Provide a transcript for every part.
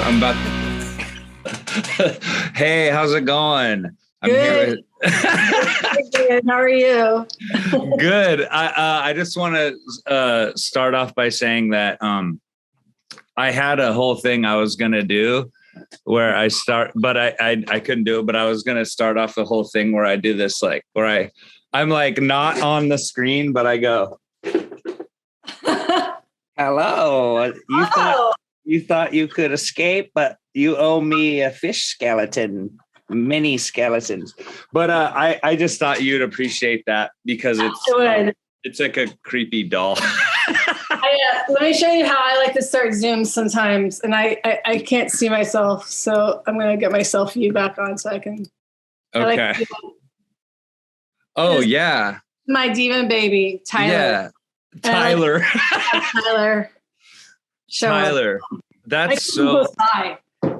I'm about. Hey, how's it going? I'm Good. Good. How are you? Good. I just want to start off by saying that I had a whole thing I was gonna do where but I couldn't do it. But I was gonna start off the whole thing where I do this, like where I'm like not on the screen, but I go, "Hello, you thought you could escape, but you owe me a fish skeleton, mini skeletons." But I just thought you'd appreciate that because it's like a creepy doll. Let me show you how I like to start Zoom sometimes, and I can't see myself, so I'm gonna get my self view back on so I can. Okay. Oh yeah. My demon baby, Tyler. Yeah, Tyler. Tyler. Tyler. That's so.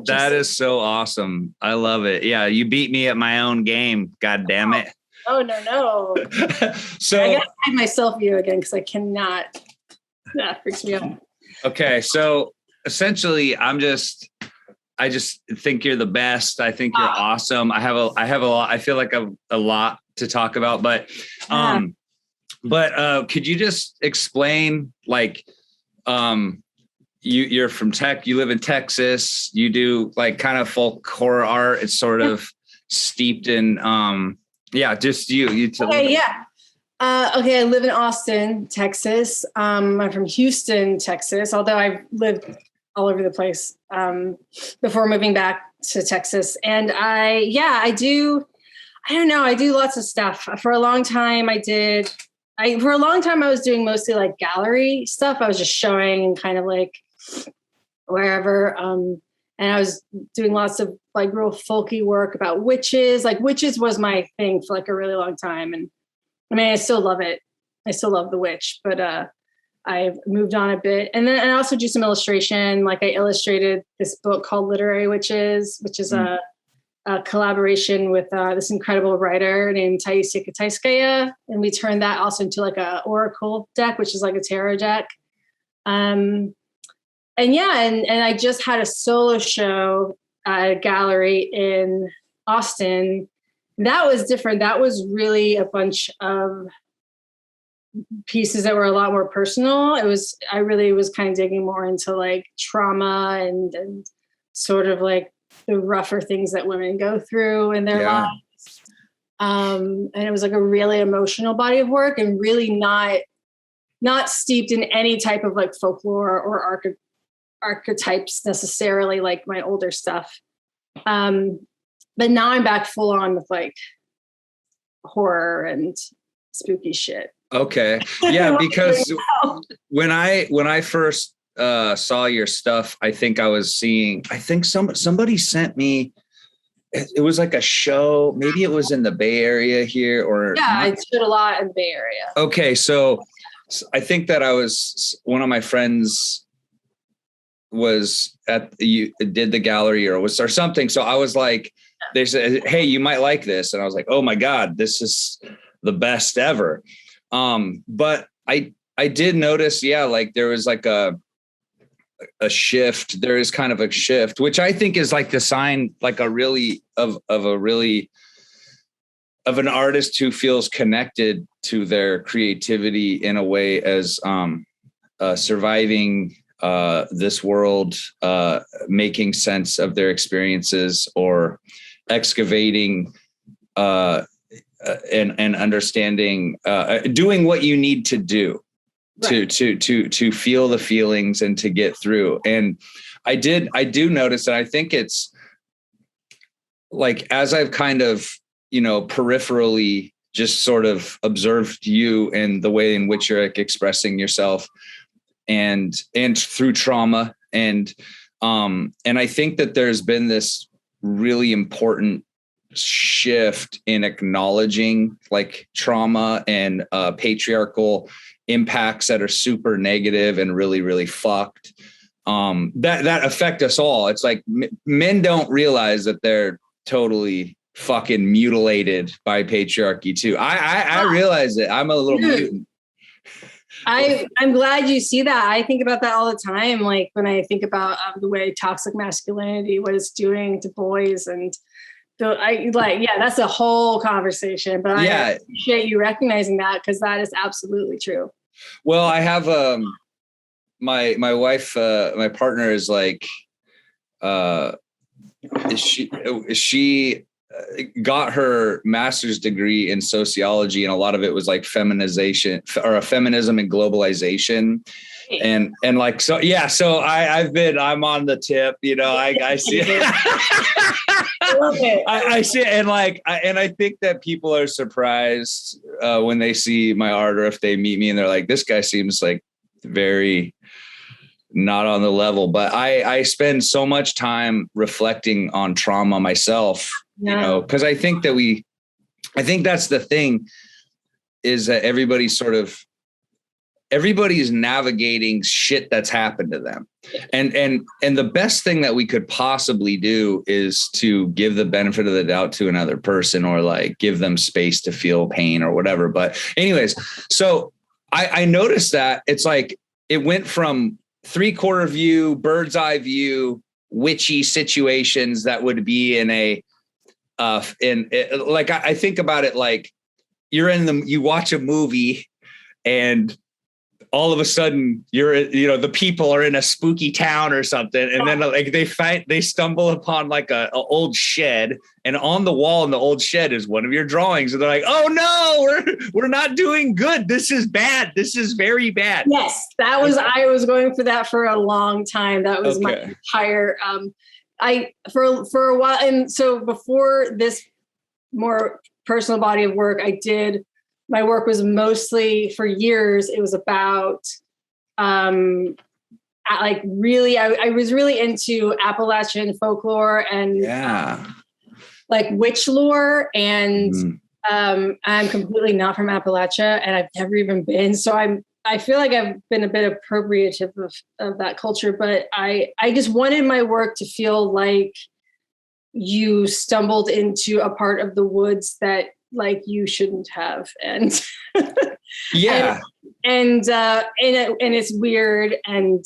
That is so awesome. I love it. Yeah, you beat me at my own game. God damn it. Oh no. So I gotta hide my self view again because I cannot. That freaks me out. Okay, so essentially, I just think you're the best. I think you're awesome. I have a lot. I feel like a lot to talk about, but could you just explain, like, you're from you live in Texas. You do like kind of folk horror art. It's sort of steeped in, just you tell me. Okay, yeah. I live in Austin, Texas. I'm from Houston, Texas, although I've lived all over the place before moving back to Texas. And I do lots of stuff. For a long time I was doing mostly like gallery stuff. I was just showing and kind of like wherever. And I was doing lots of like real folky work about witches. Like witches was my thing for like a really long time. And I mean, I still love it. I still love The Witch, but I've moved on a bit. And then I also do some illustration. Like I illustrated this book called Literary Witches, which is a collaboration with this incredible writer named Taisia Kitaiskaya. And we turned that also into like a oracle deck, which is like a tarot deck. And I just had a solo show at a gallery in Austin. That was different. That was really a bunch of pieces that were a lot more personal. I really was kind of digging more into like trauma and sort of like the rougher things that women go through in their lives. And it was like a really emotional body of work and really not steeped in any type of like folklore or archetypes necessarily, like my older stuff. But now I'm back full on with like horror and spooky shit. Okay. Yeah, because when I first saw your stuff, I think somebody sent me, it was like a show, maybe it was in the Bay Area here or. Yeah, I did a lot in the Bay Area. Okay. So I think that one of my friends did the gallery or something. So I was like, they said, "Hey, you might like this." And I was like, "Oh my God, this is the best ever." But I did notice, like there was like a shift. There is kind of a shift, which I think is like the sign, like of an artist who feels connected to their creativity in a way as surviving this world, making sense of their experiences or excavating and understanding, doing what you need to do to feel the feelings and to get through. And I do notice that I think it's like, as I've kind of, peripherally just sort of observed you and the way in which you're like expressing yourself and through trauma. And I think that there's been this really important shift in acknowledging like trauma and patriarchal impacts that are super negative and really, really fucked, that affect us all. It's like men don't realize that they're totally fucking mutilated by patriarchy too. I realize it. I'm a little mutant. I'm glad you see that. I think about that all the time. Like when I think about the way toxic masculinity, what it's doing to boys, and that's a whole conversation. But Yeah. I appreciate you recognizing that, because that is absolutely true. Well, I have my wife, my partner is like, she got her master's degree in sociology, and a lot of it was like feminization or feminism and globalization. And like, so, yeah, so I'm on the tip, I see it. I see it. And like, I think that people are surprised when they see my art, or if they meet me and they're like, this guy seems like very not on the level. But I spend so much time reflecting on trauma myself, because I think that's the thing, is that everybody's navigating shit that's happened to them. And the best thing that we could possibly do is to give the benefit of the doubt to another person, or like give them space to feel pain or whatever. But anyways, so I noticed that it's like, it went from 3/4 view, bird's eye view, witchy situations that would be in like, I think about it like you watch a movie, and all of a sudden the people are in a spooky town or something. And then like they stumble upon like a old shed, and on the wall in the old shed is one of your drawings. And they're like, oh no, we're not doing good. This is bad. This is very bad. Yes. I was going for that for a long time. That was my entire, for a while. And so before this more personal body of work, my work was mostly, for years, it was about I was really into Appalachian folklore and like witch lore. And I'm completely not from Appalachia, and I've never even been. So I feel like I've been a bit appropriative of that culture, but I just wanted my work to feel like you stumbled into a part of the woods that like you shouldn't have. And and it's weird and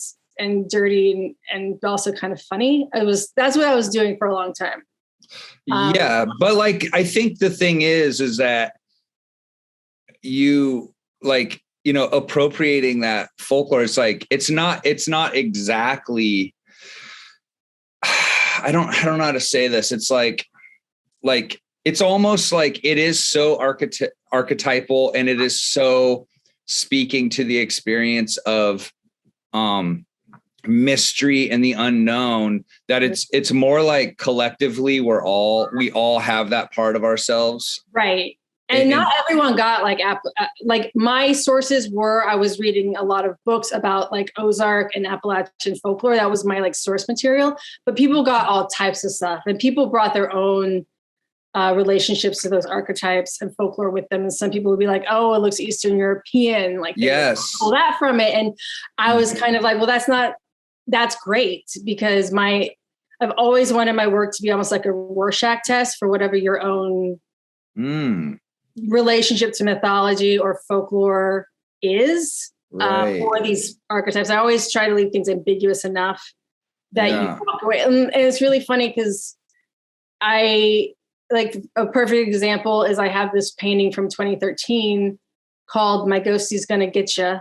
dirty and also kind of funny. That's what I was doing for a long time. But like, I think the thing is that you like, appropriating that folklore, it's like, it's not exactly, I don't know how to say this. It's like, it's almost like it is so archetypal, and it is so speaking to the experience of mystery and the unknown, that it's more like collectively we all have that part of ourselves. Right. And not everyone got like my sources were, I was reading a lot of books about like Ozark and Appalachian folklore. That was my like source material, but people got all types of stuff, and people brought their own relationships to those archetypes and folklore with them. And some people would be like, oh, it looks Eastern European. Like, yes, pull that from it. And I was kind of like, well, that's great, because I've always wanted my work to be almost like a Rorschach test for whatever your own relationship to mythology or folklore is for these archetypes. I always try to leave things ambiguous enough that you walk away. And it's really funny, because like a perfect example is I have this painting from 2013 called My Ghostie's Gonna Get Ya.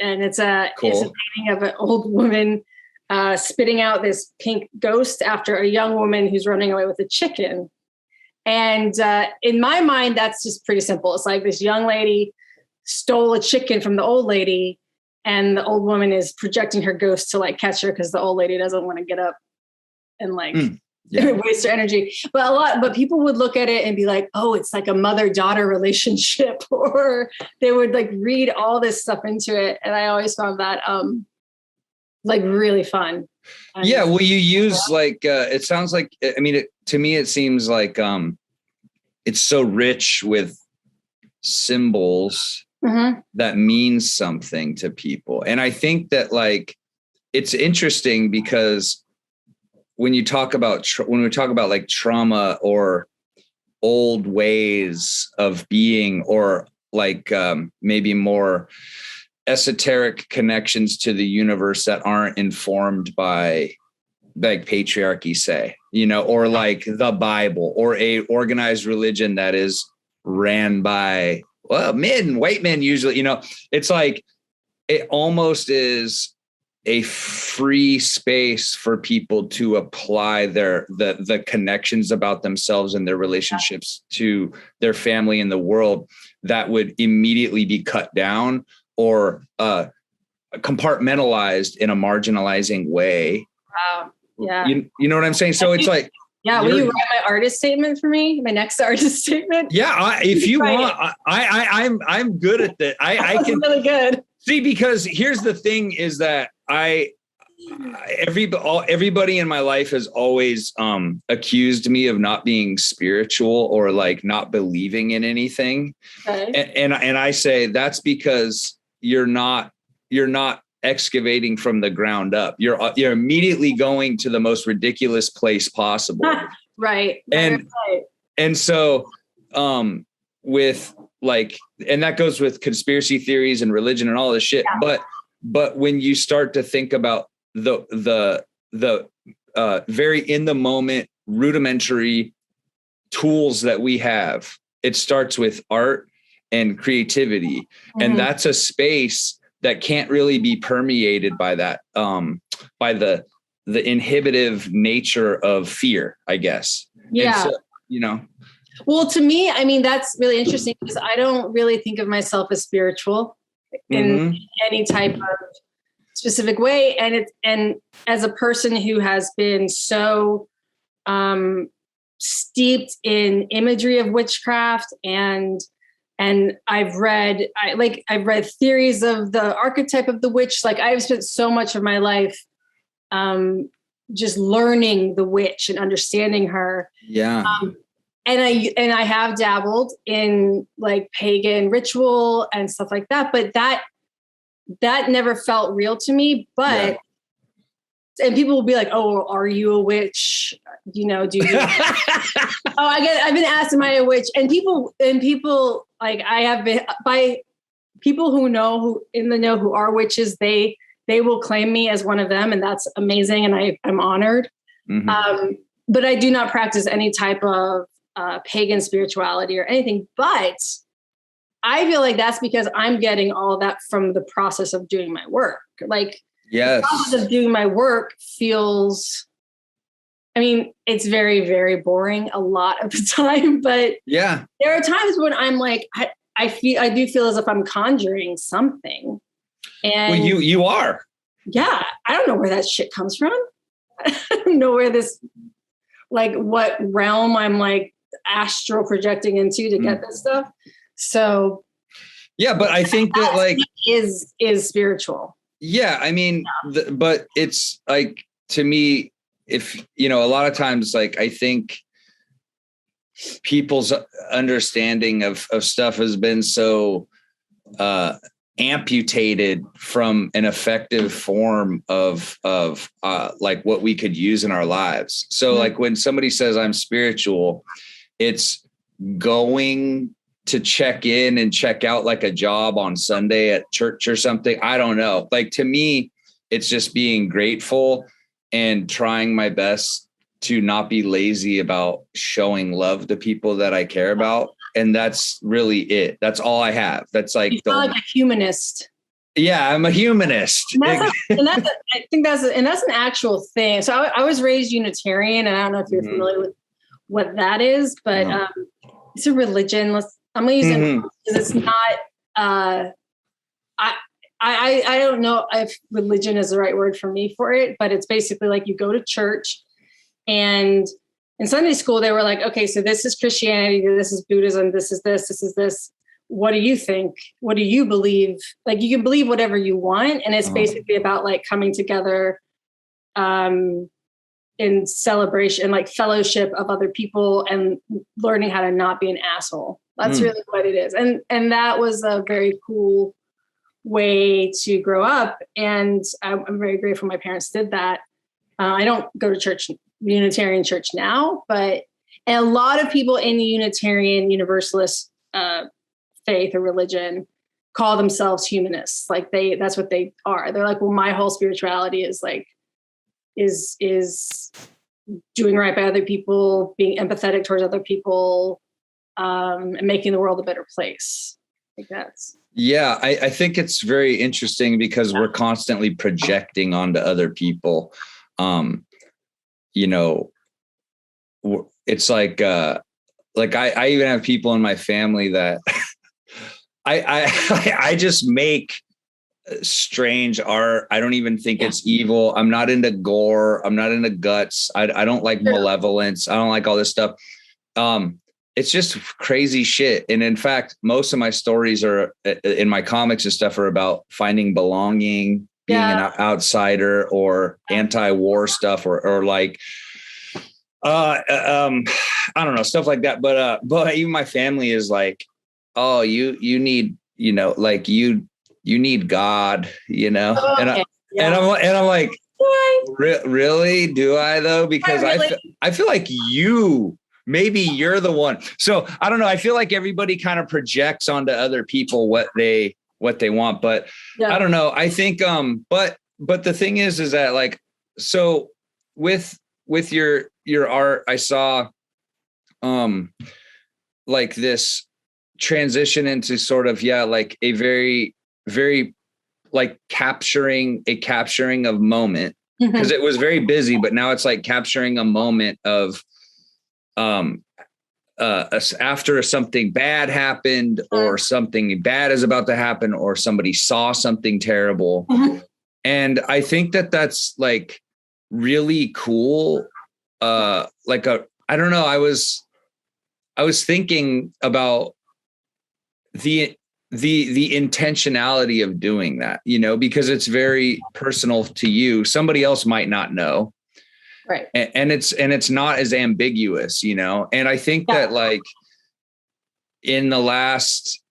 And it's a painting of an old woman spitting out this pink ghost after a young woman who's running away with a chicken. And in my mind, that's just pretty simple. It's like this young lady stole a chicken from the old lady, and the old woman is projecting her ghost to like catch her, because the old lady doesn't want to get up and like waste her energy. But people would look at it and be like, oh, it's like a mother-daughter relationship, or they would like read all this stuff into it. And I always found that like really fun. Well, you use like, it sounds like, I mean, to me, it seems like it's so rich with symbols that means something to people. And I think that like, it's interesting because when you talk about, when we talk about like trauma or old ways of being, or like maybe more esoteric connections to the universe that aren't informed by like patriarchy, say, or like the Bible, or a organized religion that is ran by, well, white men usually, it's like, it almost is a free space for people to apply the connections about themselves and their relationships to their family and the world that would immediately be cut down or compartmentalized in a marginalizing way. Wow. Yeah. You know what I'm saying? So it's like, yeah. Will you write my artist statement for me? My next artist statement? Yeah. If you want, I'm good at that. I can really good. See, because here's the thing is that everybody in my life has always accused me of not being spiritual or like not believing in anything. Okay. And I say that's because you're not excavating from the ground up. You're immediately going to the most ridiculous place possible. Right. And so with like, and that goes with conspiracy theories and religion and all this shit. Yeah. But when you start to think about the very in the moment rudimentary tools that we have, it starts with art and creativity. Mm-hmm. And that's a space that can't really be permeated by that, by the inhibitive nature of fear, I guess. Yeah. And so, well, to me, I mean, that's really interesting because I don't really think of myself as spiritual in any type of specific way. And as a person who has been so steeped in imagery of witchcraft and I've read theories of the archetype of the witch. Like I've spent so much of my life just learning the witch and understanding her. Yeah. And I have dabbled in like pagan ritual and stuff like that, but that never felt real to me. But and people will be like, "Oh, are you a witch? Do you?" I've been asked, "Am I a witch?" And people like I have been by people who are witches. They will claim me as one of them, and that's amazing, and I'm honored. Mm-hmm. But I do not practice any type of pagan spirituality or anything. But I feel like that's because I'm getting all that from the process of doing my work. Like, yes, the process of doing my work feels, I mean, it's very, very boring a lot of the time, but yeah, there are times when I'm like, I do feel as if I'm conjuring something. And well, you are. Yeah. I don't know where that shit comes from. I don't know where this, like what realm I'm like astral projecting into to get this stuff. So yeah, but I think that like is spiritual. Yeah. I mean, but it's like, to me, if, a lot of times, like, I think people's understanding of stuff has been so amputated from an effective form of like what we could use in our lives. So like when somebody says I'm spiritual, it's going to check in and check out like a job on Sunday at church or something. I don't know. Like to me, it's just being grateful and trying my best to not be lazy about showing love to people that I care about. And that's really it. That's all I have. That's like, you feel like a humanist. Yeah, I'm a humanist. I think that's an actual thing. So I was raised Unitarian, and I don't know if you're familiar with what that is, but it's a religion. I'm going to use it because it's not, I don't know if religion is the right word for me for it, but it's basically like you go to church, and in Sunday school, they were like, okay, so this is Christianity, this is Buddhism, this is this, this is this. What do you think? What do you believe? Like you can believe whatever you want. And it's basically about like coming together in celebration, like fellowship of other people and learning how to not be an asshole. That's really what it is. And that was a very cool way to grow up. And I'm very grateful my parents did that. I don't go to church, Unitarian church now, and a lot of people in the Unitarian Universalist faith or religion call themselves humanists. Like that's what they are. They're like, well, my whole spirituality is like, is doing right by other people, being empathetic towards other people, and making the world a better place. I think that's. Yeah, I think it's very interesting because we're constantly projecting onto other people. You know, it's like I even have people in my family that I just make strange art. I don't even think it's evil. I'm not into gore. I'm not into guts. I don't like malevolence. I don't like all this stuff. It's just crazy shit. And in fact, most of my stories are in my comics and stuff are about finding belonging, being an outsider, or anti-war stuff, or like, I don't know, stuff like that. But even my family is like, oh, you need, you know, like you need God, you know, and I'm like, really? Do I though? Because I feel like maybe you're the one. So I don't know. I feel like everybody kind of projects onto other people what they want, but I don't know. I think, but the thing is that like, so with your art, I saw, like this transition into sort of, like a very, very like capturing of moment, because it was very busy, but now it's like capturing a moment of, after something bad happened, or something bad is about to happen, or somebody saw something terrible. And I think that that's like really cool. I don't know. I was thinking about the intentionality of doing that, you know, because it's very personal to you. Somebody else might not know. Right. And it's not as ambiguous, you know? And I think that like in the last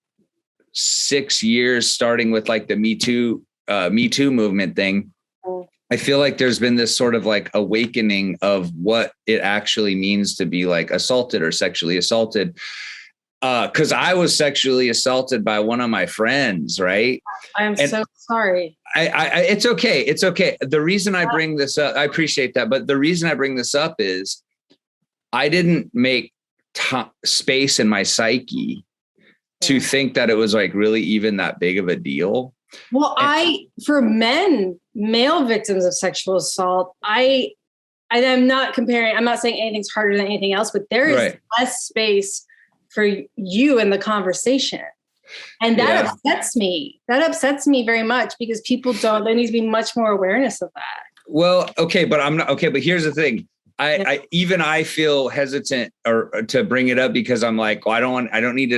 6 years, starting with like the Me Too movement thing, I feel like there's been this sort of like awakening of what it actually means to be like assaulted or sexually assaulted. Cause I was sexually assaulted by one of my friends. Right. I'm so sorry. It's okay. It's okay. The reason I bring this up, I appreciate that. But the reason I bring this up is I didn't make space in my psyche to think that it was like really even that big of a deal. Well, for male victims of sexual assault, I'm not comparing, I'm not saying anything's harder than anything else, but there is less space for you in the conversation. And that upsets me. That upsets me very much, because there needs to be much more awareness of that. Well, okay, but I'm not okay. But here's the thing. I feel hesitant or to bring it up because I'm like, well, I don't need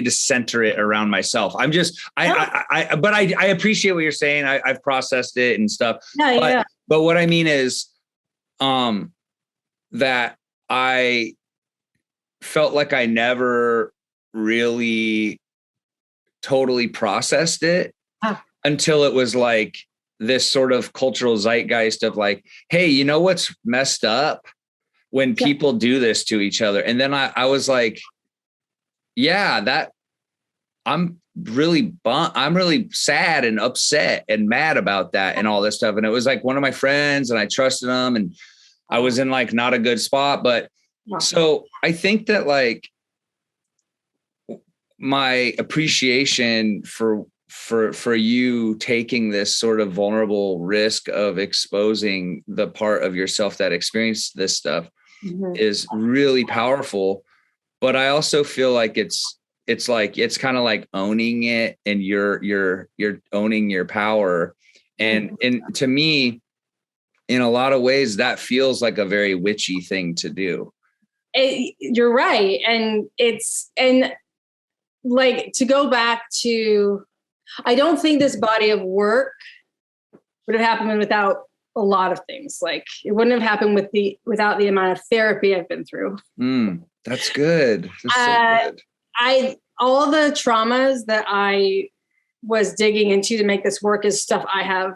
to center it around myself. I'm just, but I appreciate what you're saying. I've processed it and stuff. But what I mean is, that I felt like I never really totally processed it until it was like this sort of cultural zeitgeist of like, hey, you know what's messed up? When people do this to each other. And then I was like, I'm really sad and upset and mad about that and all this stuff. And it was like one of my friends, and I trusted him, and I was in like not a good spot. But so I think that like my appreciation for you taking this sort of vulnerable risk of exposing the part of yourself that experienced this stuff is really powerful. But I also feel like it's kind of like owning it, and you're owning your power. And to me, in a lot of ways, that feels like a very witchy thing to do. You're right. And like, to go back to, I don't think this body of work would have happened without a lot of things. Like, it wouldn't have happened without the amount of therapy I've been through. That's good. That's so good. All the traumas that I was digging into to make this work is stuff I have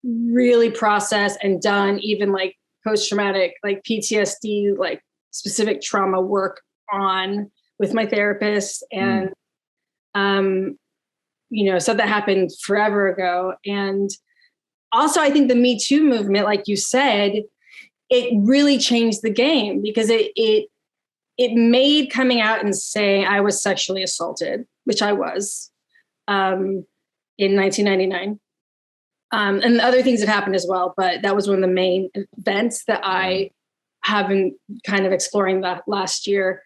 really processed and done, even like post-traumatic, like PTSD, like specific trauma work on with my therapist. And so that happened forever ago. And also, I think the Me Too movement, like you said, it really changed the game because it made coming out and saying I was sexually assaulted, which I was, in 1999. And other things have happened as well, but that was one of the main events that I have been kind of exploring that last year.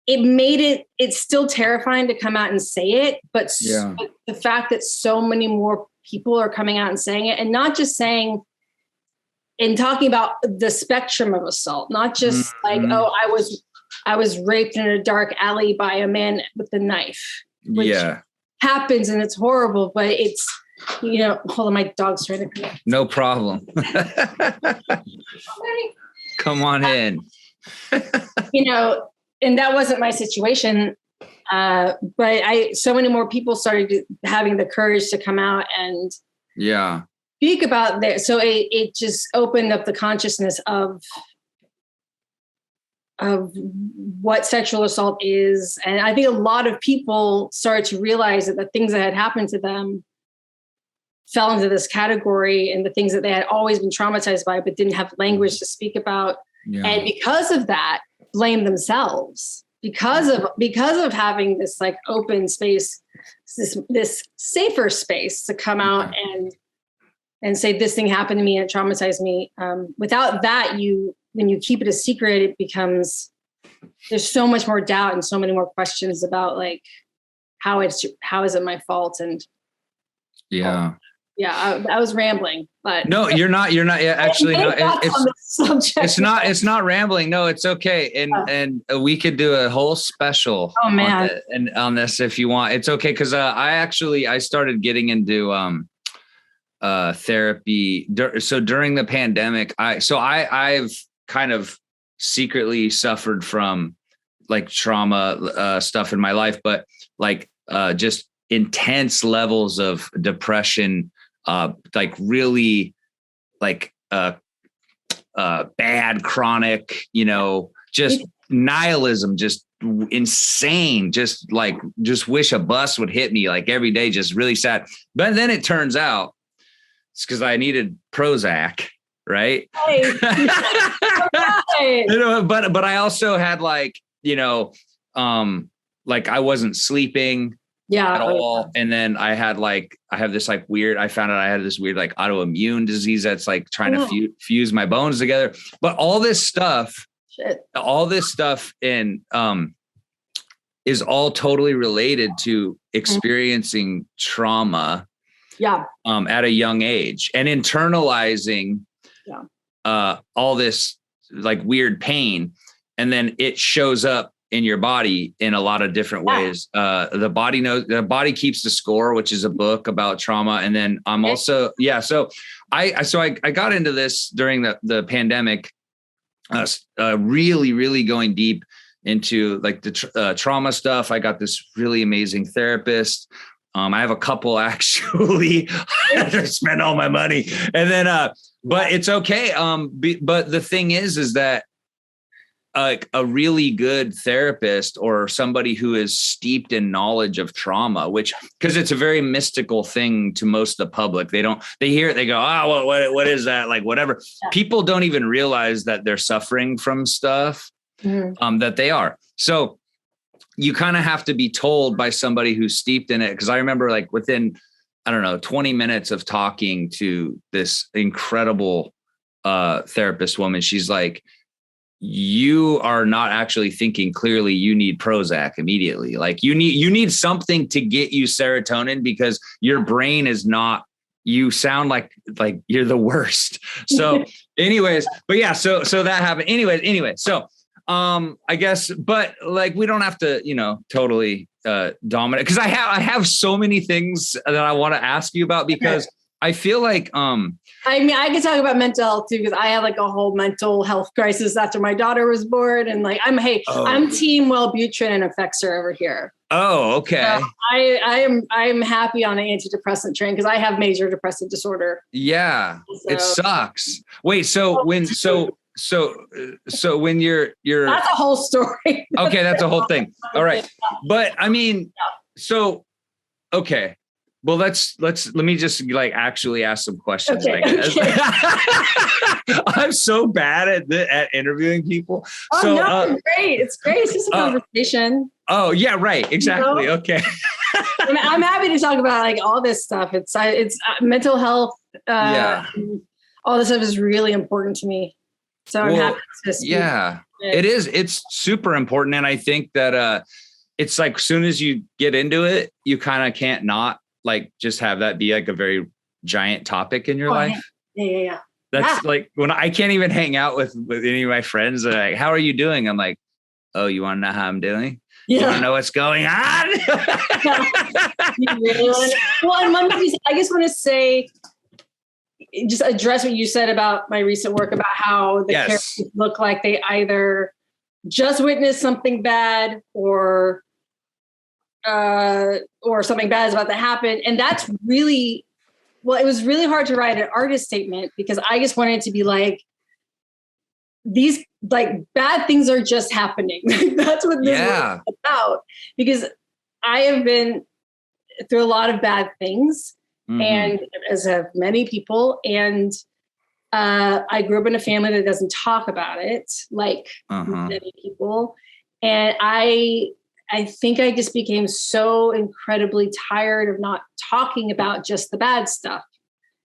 It's still terrifying to come out and say it, but the fact that so many more people are coming out and saying it, and not just saying and talking about the spectrum of assault, not just like, oh, I was raped in a dark alley by a man with a knife, which happens and it's horrible, but it's, hold on, my dog's trying to come in. No problem. Come on in. And that wasn't my situation. But so many more people started having the courage to come out and speak about that. So it just opened up the consciousness of what sexual assault is. And I think a lot of people started to realize that the things that had happened to them fell into this category, and the things that they had always been traumatized by, but didn't have language to speak about. Yeah. And because of that, blame themselves because of having this like open space, this safer space to come out and say this thing happened to me and it traumatized me. Without that, when you keep it a secret, it becomes, there's so much more doubt and so many more questions about like how is it my fault? And I was rambling, but no, you're not. Yeah, actually, no. It's not rambling. No, it's okay. And we could do a whole special. Oh man, on this if you want. It's okay because I started getting into therapy. So during the pandemic, I've kind of secretly suffered from like trauma stuff in my life, but like just intense levels of depression. Like really like bad chronic, just nihilism, just insane, just wish a bus would hit me like every day, just really sad. But then it turns out it's because I needed Prozac, right? Hey. But I also had like I wasn't sleeping at all. And then I had I found out I had this weird like autoimmune disease that's like trying to fuse my bones together. But all this stuff and is all totally related to experiencing trauma at a young age and internalizing all this like weird pain. And then it shows up in your body in a lot of different ways. The body keeps the score, which is a book about trauma. And then I'm also, so I got into this during the pandemic, really, really going deep into like the trauma stuff. I got this really amazing therapist. I have a couple actually. I spend all my money and then, but it's okay. But the thing is that a really good therapist or somebody who is steeped in knowledge of trauma, because it's a very mystical thing to most of the public. They hear it, they go, what is that? Like whatever. Yeah. People don't even realize that they're suffering from stuff that they are. So you kind of have to be told by somebody who's steeped in it. Cause I remember like within, 20 minutes of talking to this incredible therapist woman, she's like, you are not actually thinking clearly. You need Prozac immediately. Like you need something to get you serotonin because your brain is not, you sound like you're the worst. So anyways, but yeah, so that happened. Anyway. So, I guess, but like, we don't have to, totally, dominate. Cause I have so many things that I want to ask you about because I feel like, I could talk about mental health too, because I had like a whole mental health crisis after my daughter was born. And like, I'm team Wellbutrin and Effexor over here. Oh, okay. So I'm happy on an antidepressant train because I have major depressive disorder. Yeah. So, it sucks. Wait, so when you're that's a whole story. Okay. That's a whole thing. All right. But I mean, so okay. Well, let me just like actually ask some questions. Okay, I guess. I'm so bad at interviewing people. Oh, so, no, it's great. It's great. It's just a conversation. Oh yeah, right. Exactly. Okay. I'm happy to talk about like all this stuff. It's mental health. Yeah. All this stuff is really important to me. So I'm happy to speak. Yeah, it is. It's super important. And I think that it's like, as soon as you get into it, you kind of can't not like just have that be like a very giant topic in your life. Yeah. That's like when I can't even hang out with any of my friends. They're like, how are you doing? I'm like, oh, you want to know how I'm doing? Yeah. You want to know what's going on? You really well, and I just want to say, just address what you said about my recent work about how the characters look like they either just witnessed something bad or something bad is about to happen. And that's really, well, it was really hard to write an artist statement because I just wanted to be like, these like bad things are just happening. That's what this is about. Because I have been through a lot of bad things, and as have many people. And I grew up in a family that doesn't talk about it, like many people. And I think I just became so incredibly tired of not talking about just the bad stuff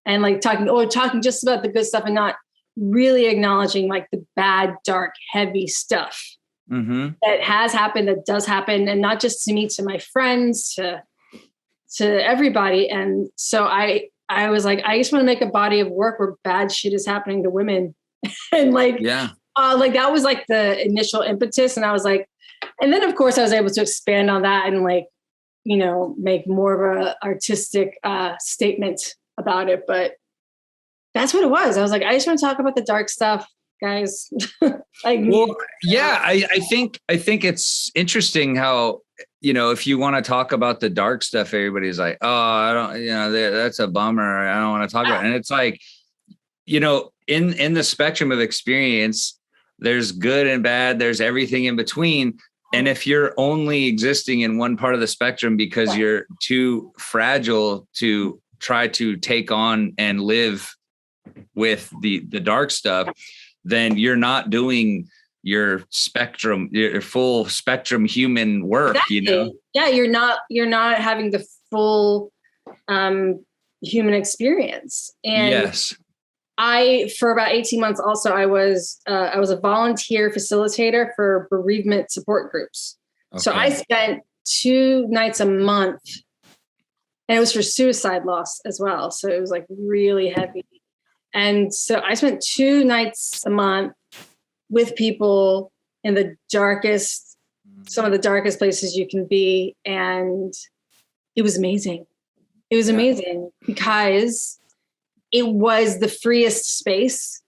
and like talking just about the good stuff and not really acknowledging like the bad, dark, heavy stuff that has happened, that does happen. And not just to me, to my friends, to everybody. And so I was like, I just want to make a body of work where bad shit is happening to women. And like, like that was like the initial impetus. And I was like, and then of course I was able to expand on that and like, you know, make more of a artistic statement about it. But that's what it was. I was like, I just want to talk about the dark stuff, guys. I think it's interesting how, you know, if you want to talk about the dark stuff, everybody's like, oh, I don't, you know, that's a bummer. I don't want to talk about it. And it's like, you know, in the spectrum of experience, there's good and bad. There's everything in between. And if you're only existing in one part of the spectrum because you're too fragile to try to take on and live with the dark stuff, then you're not doing your full spectrum human work. Exactly. You know? Yeah. You're not having the full human experience. And for about 18 months also, I was a volunteer facilitator for bereavement support groups. Okay. So I spent 2 nights a month, and it was for suicide loss as well. So it was like really heavy. And so I spent 2 nights a month with people in some of the darkest places you can be. And it was amazing. It was amazing because it was the freest space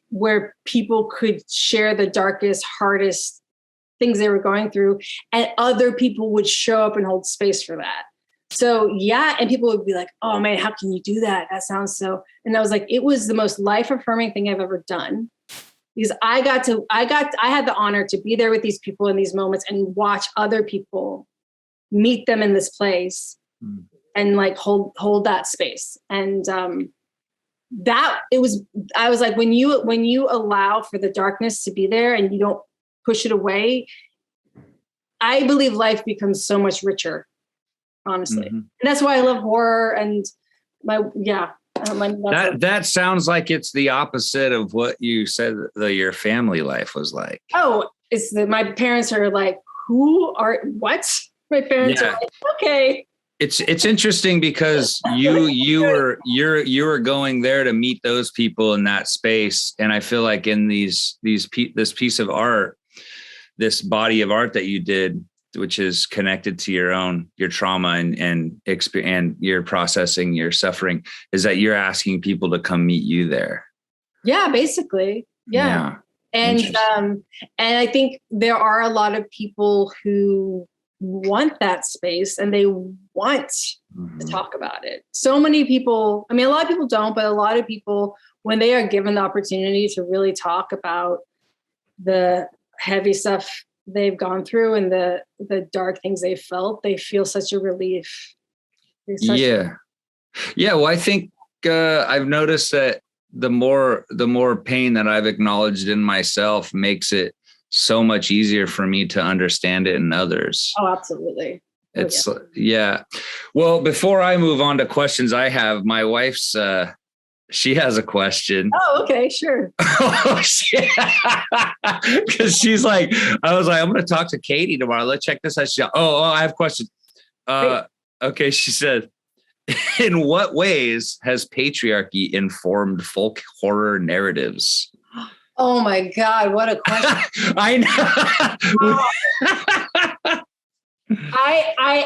where people could share the darkest, hardest things they were going through, and other people would show up and hold space for that. So and people would be like, oh man, how can you do that? That sounds so, and I was like, it was the most life affirming thing I've ever done, because I had the honor to be there with these people in these moments and watch other people meet them in this place and like hold that space. And I was like, when you allow for the darkness to be there and you don't push it away, I believe life becomes so much richer. Honestly. And that's why I love horror and that sounds like it's the opposite of what you said your family life was like. Oh, my parents are like, what? My parents are like, okay. It's interesting because you were going there to meet those people in that space. And I feel like in this piece of art, this body of art that you did, which is connected to your trauma and your processing, your suffering, is that you're asking people to come meet you there. Yeah, basically. Yeah. And I think there are a lot of people who want that space and they want to talk about it. So many people, I mean, a lot of people don't, but a lot of people, when they are given the opportunity to really talk about the heavy stuff they've gone through and the dark things they felt, they feel such a relief. Yeah. Well, I think I've noticed that the more pain that I've acknowledged in myself makes it so much easier for me to understand it in others. Oh, absolutely. Yeah. Well, before I move on to questions I have, my wife's she has a question. Oh, okay, sure. Because she's like, I was like, I'm going to talk to Katy tomorrow. Let's check this out. She's like, I have questions. Okay. She said, in what ways has patriarchy informed folk horror narratives? Oh my God, what a question. I know.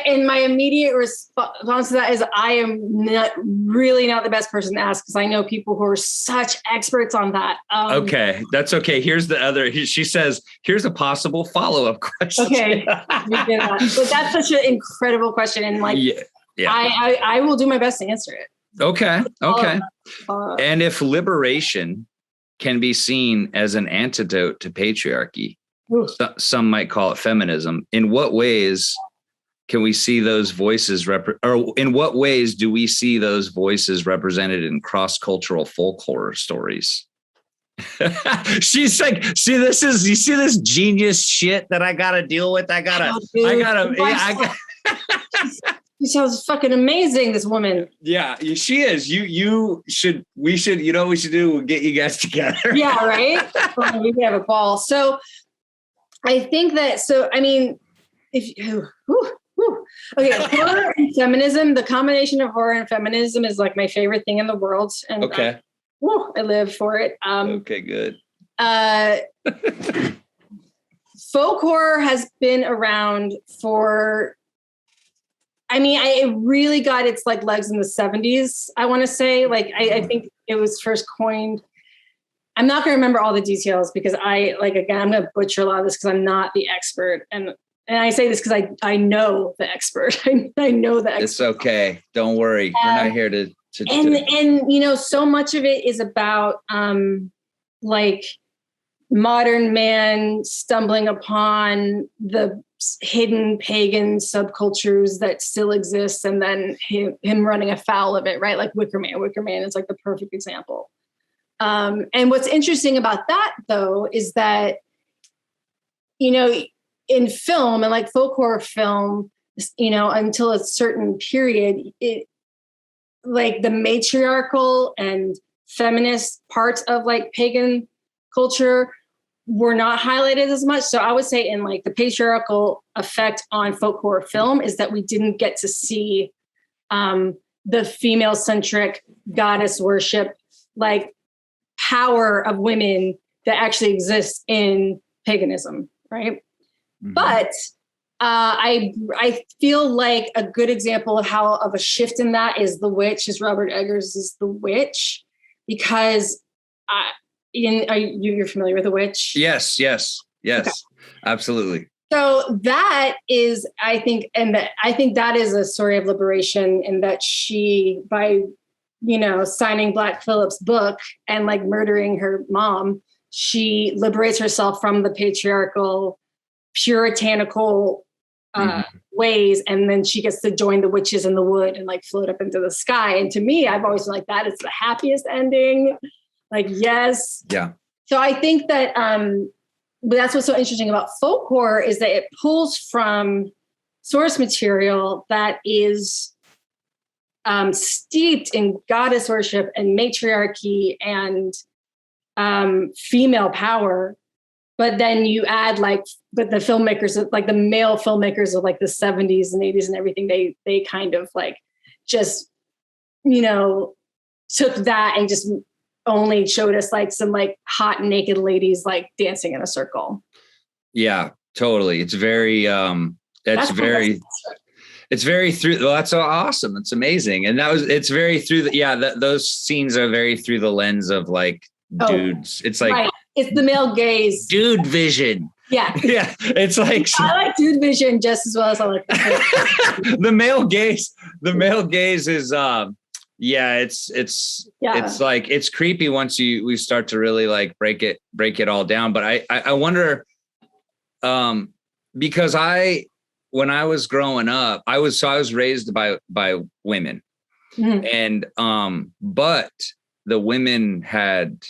And my immediate response to that is I am really not the best person to ask, because I know people who are such experts on that. Okay, that's okay. Here's the other. She says, here's a possible follow-up question. Okay, but that's such an incredible question, and like, yeah. I will do my best to answer it. Okay. And if liberation can be seen as an antidote to patriarchy, some might call it feminism, in what ways can we see those voices or in what ways do we see those voices represented in cross-cultural folk horror stories? She's like, you see this genius shit that I gotta deal with. She sounds fucking amazing, this woman. Yeah, she is. We should do? We'll get you guys together. Yeah, right? We could have a ball. So I think that, okay, horror and feminism, the combination of horror and feminism is like my favorite thing in the world. And okay. I live for it. Okay, good. Folk horror has been around for, it really got its like legs in the 70s, I want to say. Like, I think it was first coined. I'm not going to remember all the details because I'm going to butcher a lot of this because I'm not the expert. And I say this because I know the expert. I know the expert. It's okay. Don't worry. We're not here to and so much of it is about like modern man stumbling upon the hidden pagan subcultures that still exist, and then him running afoul of it, right? Like Wicker Man is like the perfect example. And what's interesting about that, though, is that, in film and like folk horror film, until a certain period, it like the matriarchal and feminist parts of like pagan culture were not highlighted as much. So I would say in like the patriarchal effect on folk horror film is that we didn't get to see the female centric goddess worship, like power of women that actually exists in paganism, right? Mm-hmm. But I feel like a good example of a shift in that is Robert Eggers' The Witch, because you're familiar with The Witch? Yes, okay. Absolutely. So that is, I think that is a story of liberation, in that she, by signing Black Phillip's book and like murdering her mom, she liberates herself from the patriarchal, puritanical ways, and then she gets to join the witches in the wood and like float up into the sky. And to me, I've always been like, that is the happiest ending. Like, yes. Yeah. So I think that but that's what's so interesting about folk horror, is that it pulls from source material that is steeped in goddess worship and matriarchy and female power. But then you add but the filmmakers, like the male filmmakers of like the 70s and 80s and everything, they kind of like just, took that and just only showed us like some like hot naked ladies like dancing in a circle. Yeah, totally. It's very, it's very through. Well, that's so awesome. It's amazing. And it's very through those scenes are very through the lens of like dudes. It's like, right. It's the male gaze. Dude vision. Yeah. Yeah. It's like, I like dude vision just as well as I like the male gaze. The male gaze is, it's like, it's creepy once we start to really like break it all down. But I wonder, because when I was growing up, I was raised by women, and but the women had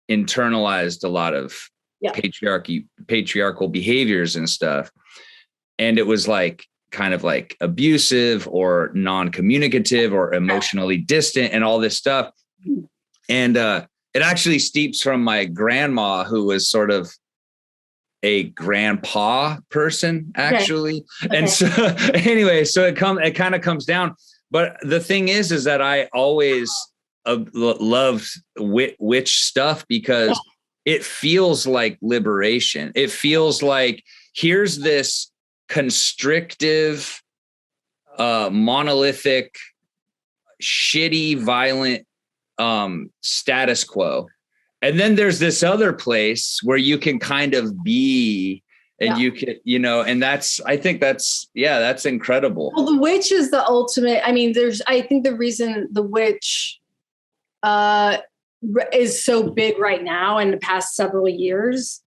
internalized a lot of patriarchal behaviors and stuff, and it was like kind of like abusive or non-communicative or emotionally distant and all this stuff. And it actually steeps from my grandma, who was sort of a grandpa person, actually. Okay. And so anyway, so it kind of comes down. But the thing is that I always loved witch stuff because it feels like liberation. It feels like here's this constrictive, monolithic, shitty, violent status quo. And then there's this other place where you can kind of be, and you can, and I think that's incredible. Well, the witch is the ultimate. I mean, I think the reason the witch is so big right now in the past several years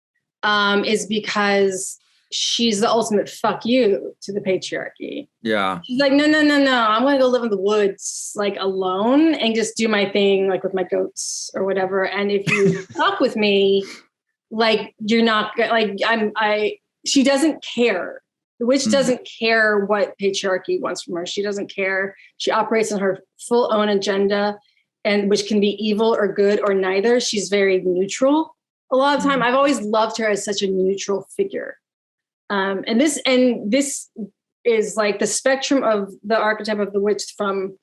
is because she's the ultimate fuck you to the patriarchy. Yeah. She's like, no. I'm going to go live in the woods, like alone, and just do my thing, like with my goats or whatever. And if you fuck with me, like, you're not like, she doesn't care. The witch doesn't care what patriarchy wants from her. She doesn't care. She operates on her full own agenda, and which can be evil or good or neither. She's very neutral. A lot of the time, I've always loved her as such a neutral figure. And this is like the spectrum of the archetype of the witch, from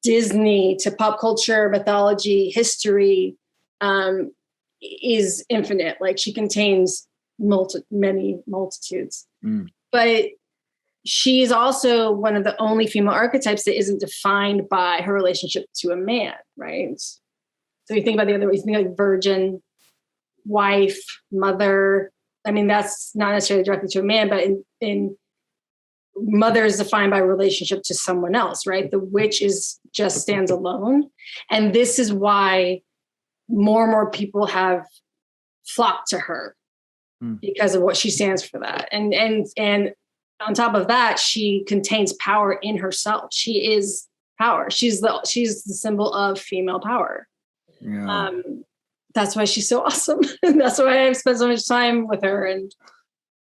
Disney to pop culture, mythology, history, is infinite. Like, she contains many multitudes. But she is also one of the only female archetypes that isn't defined by her relationship to a man, right? So you think about the other ways, you think like virgin, wife, mother. I mean, that's not necessarily directly to a man, but in mother is defined by relationship to someone else, right? The witch just stands alone. And this is why more and more people have flocked to her because of what she stands for that. And on top of that, she contains power in herself. She is power. She's the symbol of female power. Yeah. That's why she's so awesome. That's why I've spent so much time with her. And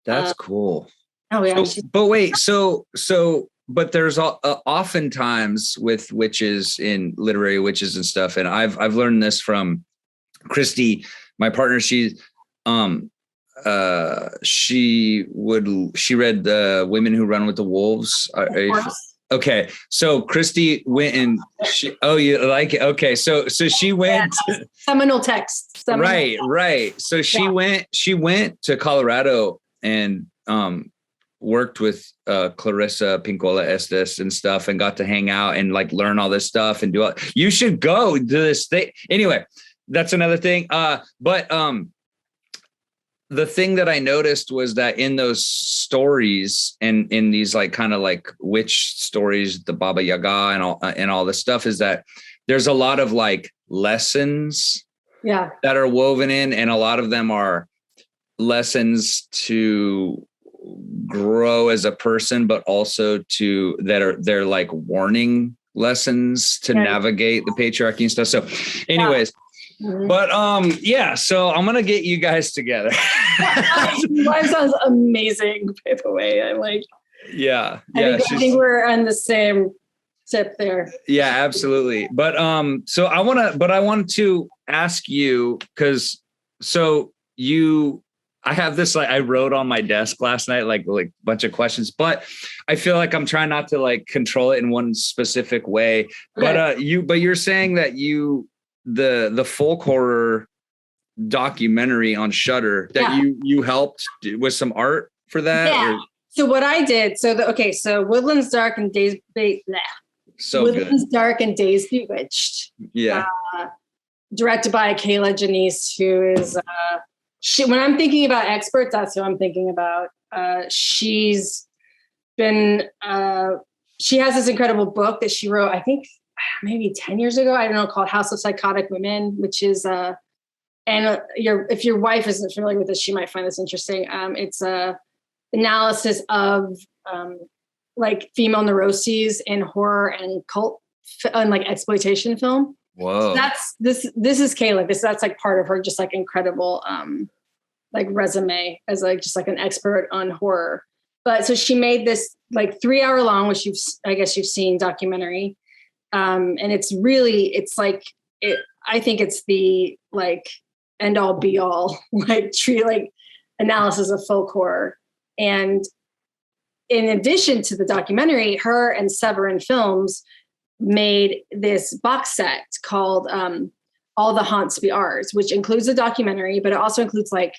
that's cool. Oh yeah. But there's oftentimes with witches, in literary witches and stuff. And I've learned this from Christy, my partner. She read the Women Who Run with the Wolves. Okay, so Christy went and you like it? Okay, so she went seminal text. Right. So she went to Colorado and worked with Clarissa Pinkola Estes and stuff, and got to hang out and like learn all this stuff and do all. You should go to this thing. Anyway, that's another thing. But the thing that I noticed was that in those stories and in these like kind of like witch stories, the Baba Yaga and all this stuff, is that there's a lot of like lessons that are woven in, and a lot of them are lessons to grow as a person, but also they're like warning lessons to navigate the patriarchy and stuff. So anyways, but so I'm gonna get you guys together. Mine sounds amazing, by the way. I think we're on the same tip there. Yeah, absolutely. But I want to ask you, because I have this, like, I wrote on my desk last night, like a bunch of questions, but I feel like I'm trying not to like control it in one specific way. Okay. But you're saying that the folk horror documentary on Shudder that you helped with some art for that? Yeah. So what I did, so Woodlands Dark and Days Dark and Days Bewitched. Yeah. Directed by Kayla Janice, who is when I'm thinking about experts, that's who I'm thinking about. She's been she has this incredible book that she wrote, I think maybe 10 years ago, I don't know, called House of Psychotic Women, which is if your wife isn't familiar with this, she might find this interesting. It's analysis of like female neuroses in horror and cult and like exploitation film. Whoa. So this is Kayla. That's like part of her just like incredible like resume as like just like an expert on horror. But so she made this like 3 hour long, which I guess you've seen, documentary. And it's like I think it's the like end all be all like analysis of folk horror. And in addition to the documentary, her and Severin Films made this box set called All the Haunts Be Ours, which includes a documentary, but it also includes like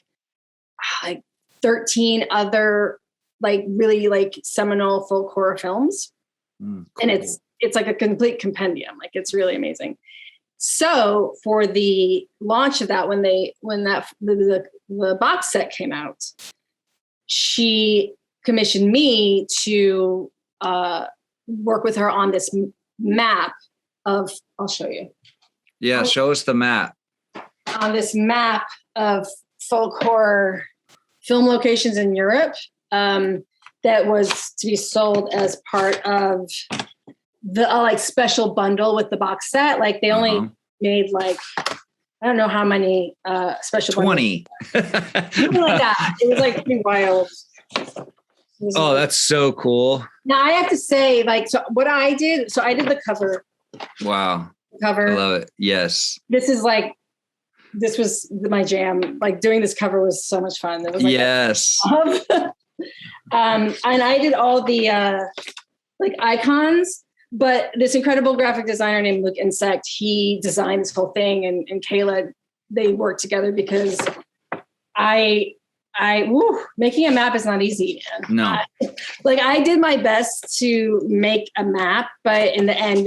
13 other like really like seminal folk horror films. Cool. And it's like a complete compendium. Like it's really amazing. So for the launch of that, when the box set came out, she commissioned me to work with her on this map of, I'll show you. Yeah, show us the map. On this map of folk horror film locations in Europe that was to be sold as part of the like special bundle with the box set. Like they only made like, I don't know how many special 20. Something like that. It was like pretty wild. Oh, that's so cool. Now I have to say, like, so what I did, so I did the cover. Wow. Cover. I love it. Yes. This was my jam. Like doing this cover was so much fun. It was like yes. And I did all the like icons, but this incredible graphic designer named Luke Insect, he designed this whole thing, and Kayla, they worked together because making a map is not easy, man. No. I did my best to make a map, but in the end,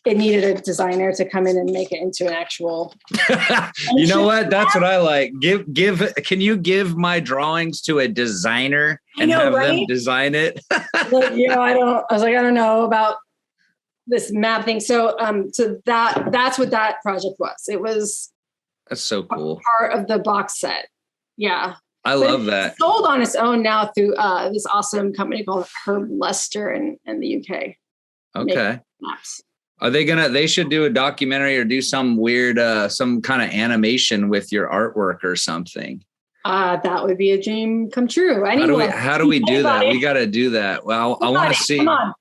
it needed a designer to come in and make it into an actual. You know what? That's what I like. Can you give my drawings to a designer and have them design it? I don't know about this map thing. So that's what that project was. It was. That's so cool. Part of the box set. Yeah. I love that. It's sold on its own now through this awesome company called Herb Lester in the UK. Okay. Maps. Are they should do a documentary or do some weird, some kind of animation with your artwork or something. That would be a dream come true. How do we do that? We got to do that. Well, I want to see. Come on.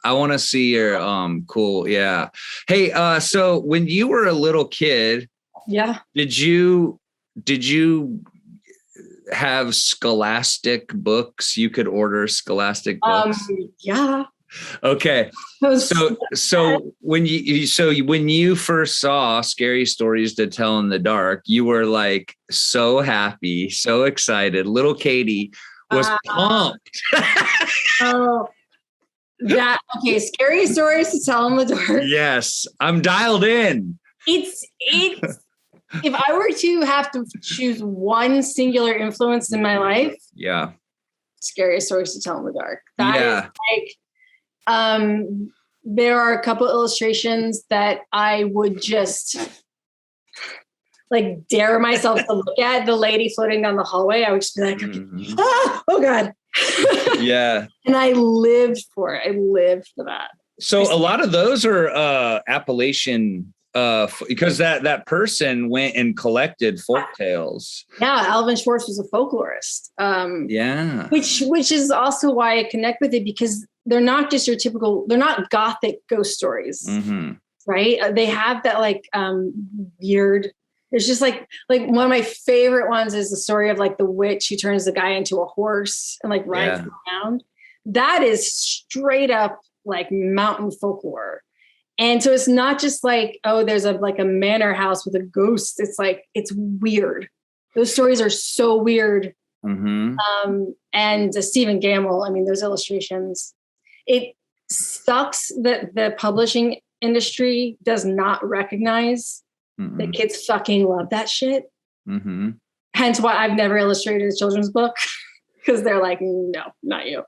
I want to see your cool. Yeah. Hey, so when you were a little kid, yeah, did you have Scholastic books? You could order Scholastic books. Yeah. Okay. So when you first saw Scary Stories to Tell in the Dark, you were like so happy, so excited. Little Katy was pumped. Scary Stories to Tell in the Dark. Yes, I'm dialed in. It's if I were to have to choose one singular influence in my life, yeah, Scary Stories to Tell in the Dark. That is like. There are a couple illustrations that I would just like dare myself to look at. The lady floating down the hallway, I would just be like, oh God. Yeah. And I lived for it. I lived for that. So a lot of those are Appalachian because that person went and collected folk tales. Yeah, Alvin Schwartz was a folklorist. Yeah. Which is also why I connect with it, because they're not just your typical, they're not gothic ghost stories, right? They have that like weird, it's just like one of my favorite ones is the story of like the witch who turns the guy into a horse and like rides him around. That is straight up like mountain folklore. And so it's not just like, oh, there's a manor house with a ghost. It's like, it's weird. Those stories are so weird. And Stephen Gamble, I mean, those illustrations, it sucks that the publishing industry does not recognize that kids fucking love that shit. Hence why I've never illustrated a children's book, because they're like, no, not you.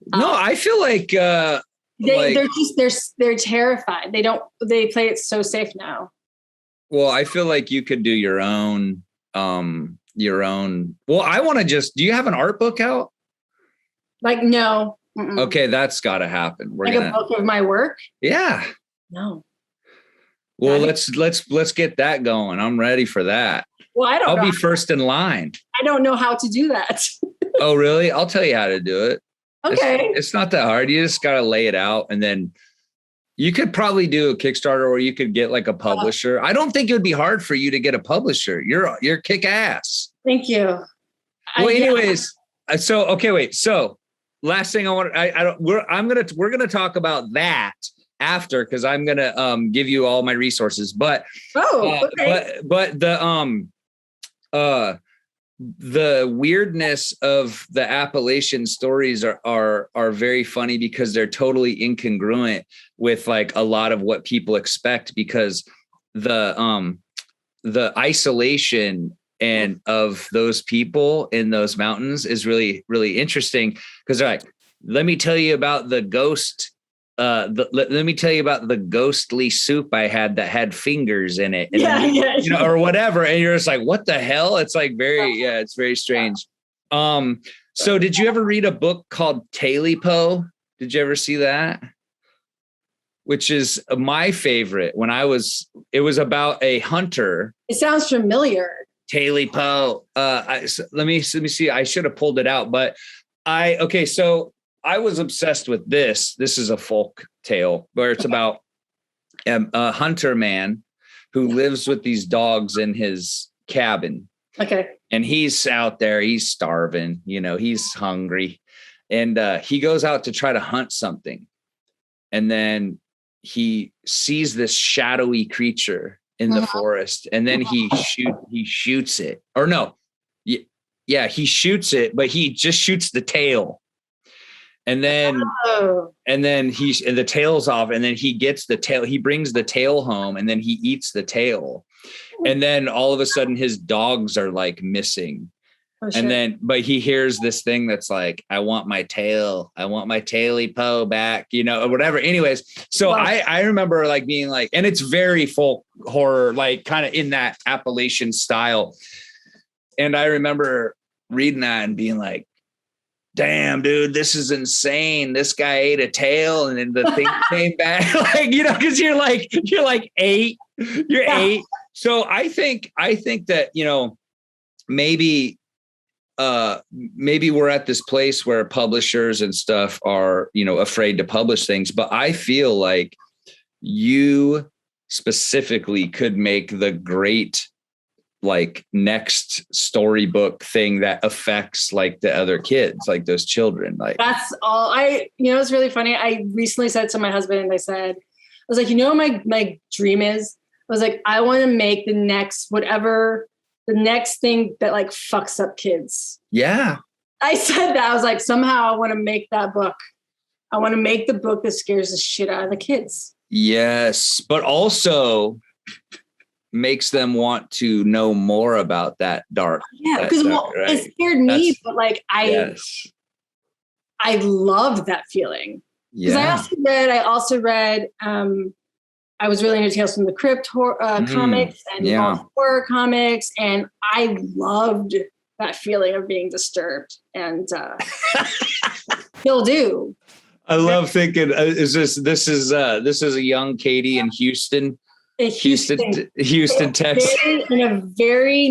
No, I feel like they're terrified. They play it so safe now. Well, I feel like you could do your own your own. Well, I want to do you have an art book out? Like, no. Mm-mm. Okay. That's gotta happen. We're like a book of my work. Yeah. No. Well, let's get that going. I'm ready for that. Well, I'll be first in line. I don't know how to do that. Oh, really? I'll tell you how to do it. Okay. It's not that hard. You just got to lay it out, and then you could probably do a Kickstarter, or you could get like a publisher. I don't think it would be hard for you to get a publisher. You're kick ass. Thank you. Well, anyways, so okay, wait. So last thing we're gonna talk about that after, because I'm gonna give you all my resources. But okay. But the weirdness of the Appalachian stories are very funny, because they're totally incongruent with like a lot of what people expect, because the isolation and of those people in those mountains is really, really interesting, because they're like, let me tell you about the ghost. Let me tell you about the ghostly soup I had that had fingers in it, and or whatever. And you're just like, what the hell? It's like it's very strange. So did you ever read a book called Talipo? Did you ever see that? Which is my favorite. It was about a hunter. It sounds familiar. Talipo. Let me see. I should have pulled it out, but so I was obsessed with this. This is a folk tale where it's about a hunter man who lives with these dogs in his cabin. Okay. And he's out there, he's starving, he's hungry. And he goes out to try to hunt something. And then he sees this shadowy creature in the forest. And then he shoots it. Or no. Yeah, he shoots it, but he just shoots the tail. And then the tail's off, and then he gets the tail. He brings the tail home, and then he eats the tail. And then all of a sudden his dogs are like missing. Oh, and then, but he hears this thing that's like, I want my tail. I want my Talipo back, or whatever. Anyways. So I remember like being like, and it's very folk horror, like kind of in that Appalachian style. And I remember reading that and being like, damn, dude, this is insane. This guy ate a tail, and then the thing came back, like, because you're like 8, you're 8. So I think that, maybe we're at this place where publishers and stuff are, afraid to publish things, but I feel like you specifically could make the great, like, next storybook thing that affects like the other kids, like those children. Like, that's all it's really funny. I recently said to my husband, I was like, what my dream is? I was like, I want to make the next thing that like fucks up kids. Yeah. I said that. I was like, somehow I want to make that book. I want to make the book that scares the shit out of the kids. Yes. But also makes them want to know more about that dark. Yeah, because it scared me, but like I loved that feeling. Because I also read I was really into Tales from the Crypt comics and horror comics, and I loved that feeling of being disturbed, and still do. I love thinking, this is a young Katy in Houston, Texas, in a very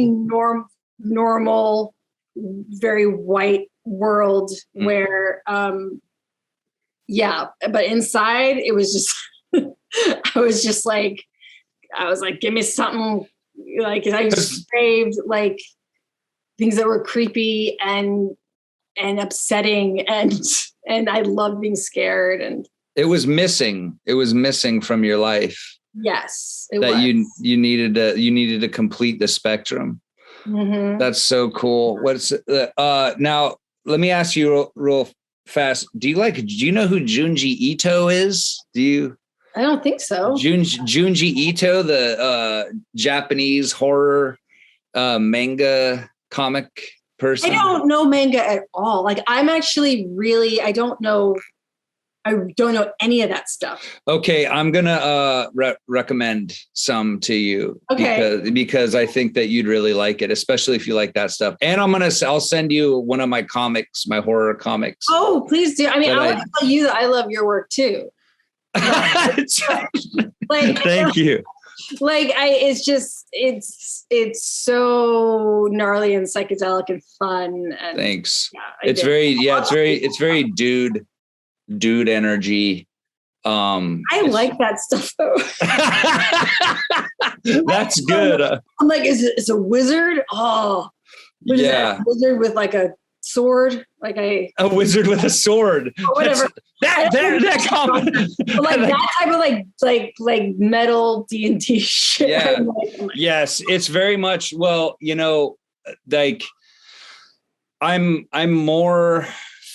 normal, very white world where, but inside it was just, I was like, give me something, like, I just craved like things that were creepy and upsetting, and I loved being scared, and it was missing from your life. Yes, you needed to complete the spectrum. Mm-hmm. That's so cool. What's now? Let me ask you real fast. Do you know who Junji Ito is? I don't think so. Junji Ito, the Japanese horror manga comic person. I don't know manga at all. Like, I'm actually really, I don't know I don't know any of that stuff. Okay, I'm gonna recommend some to you because I think that you'd really like it, especially if you like that stuff. And I'll send you one of my comics, my horror comics. Oh, please do. I mean, I want to tell you that I love your work too. Thank you. It's so gnarly and psychedelic and fun. And thanks. It's very dude energy. I like that stuff though. That's good. I'm like, it's a wizard. Oh, yeah, a wizard with like a sword, like a wizard with a sword. Whatever. That comment. Like that type of like metal D&D shit. Yeah. Yes, it's very much. Well, like I'm more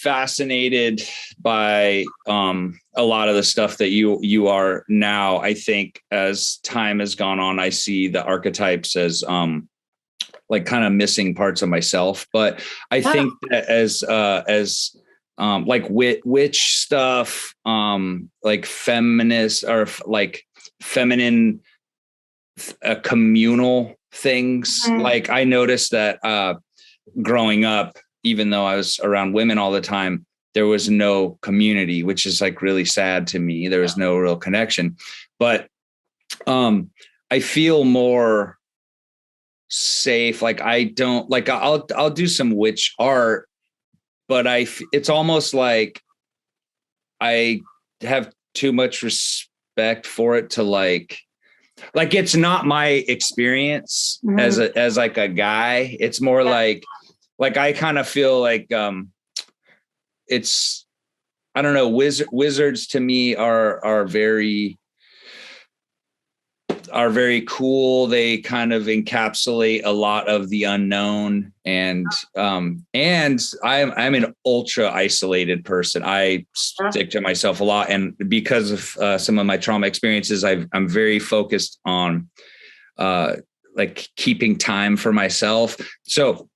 fascinated by a lot of the stuff that you are now. I think as time has gone on, I see the archetypes as like kind of missing parts of myself. But I think that as like witch stuff, like feminist or like feminine communal things. Like I noticed that growing up, even though I was around women all the time, there was no community, which is like really sad to me. There was no real connection, but I feel more safe. Like I don't like, I'll do some witch art, but it's almost like I have too much respect for it to like it's not my experience as like a guy. It's more like I kind of feel like it's, I don't know, wizards to me are very cool. They kind of encapsulate a lot of the unknown, and I'm an ultra isolated person. I stick to myself a lot, and because of some of my trauma experiences, I'm very focused on like keeping time for myself. So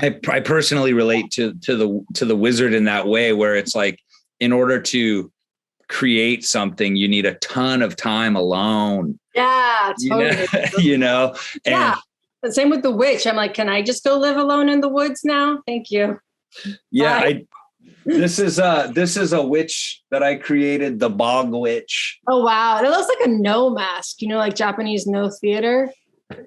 I personally relate to the wizard in that way, where it's like, in order to create something, you need a ton of time alone. Yeah, totally. And yeah. Same with the witch. I'm like, can I just go live alone in the woods now? Thank you. Yeah. This is a witch that I created, the bog witch. Oh, wow. It looks like a no mask, like Japanese no theater.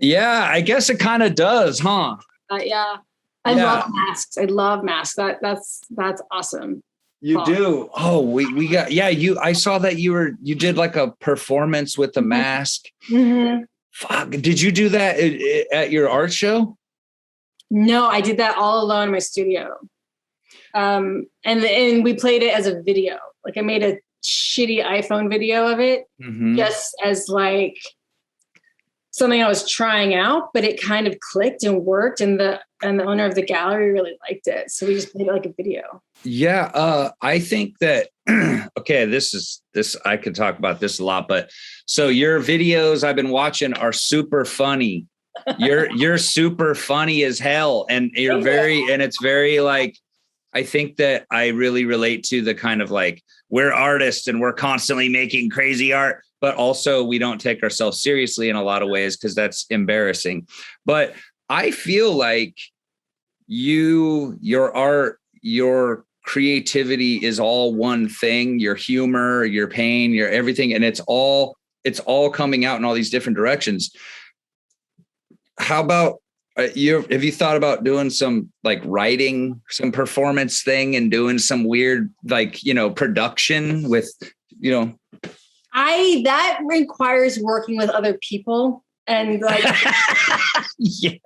Yeah, I guess it kind of does, huh? Yeah. I love masks. I love masks. That's awesome. You do. Oh, we got, I saw that you did like a performance with the mask. Mm-hmm. Fuck. Did you do that at your art show? No, I did that all alone in my studio. And we played it as a video. Like I made a shitty iPhone video of it just as like something I was trying out, but it kind of clicked and worked, and the owner of the gallery really liked it. So we just made it like a video. Yeah. I think that, okay, this I could talk about this a lot, but so your videos I've been watching are super funny. You're super funny as hell. And and it's very like, I think that I really relate to the kind of like, we're artists and we're constantly making crazy art, but also we don't take ourselves seriously in a lot of ways because that's embarrassing. But I feel like your art, your creativity is all one thing, your humor, your pain, your everything. And it's all coming out in all these different directions. How about have you thought about doing some like writing, some performance thing and doing some weird, like, production with, that requires working with other people and like, yeah.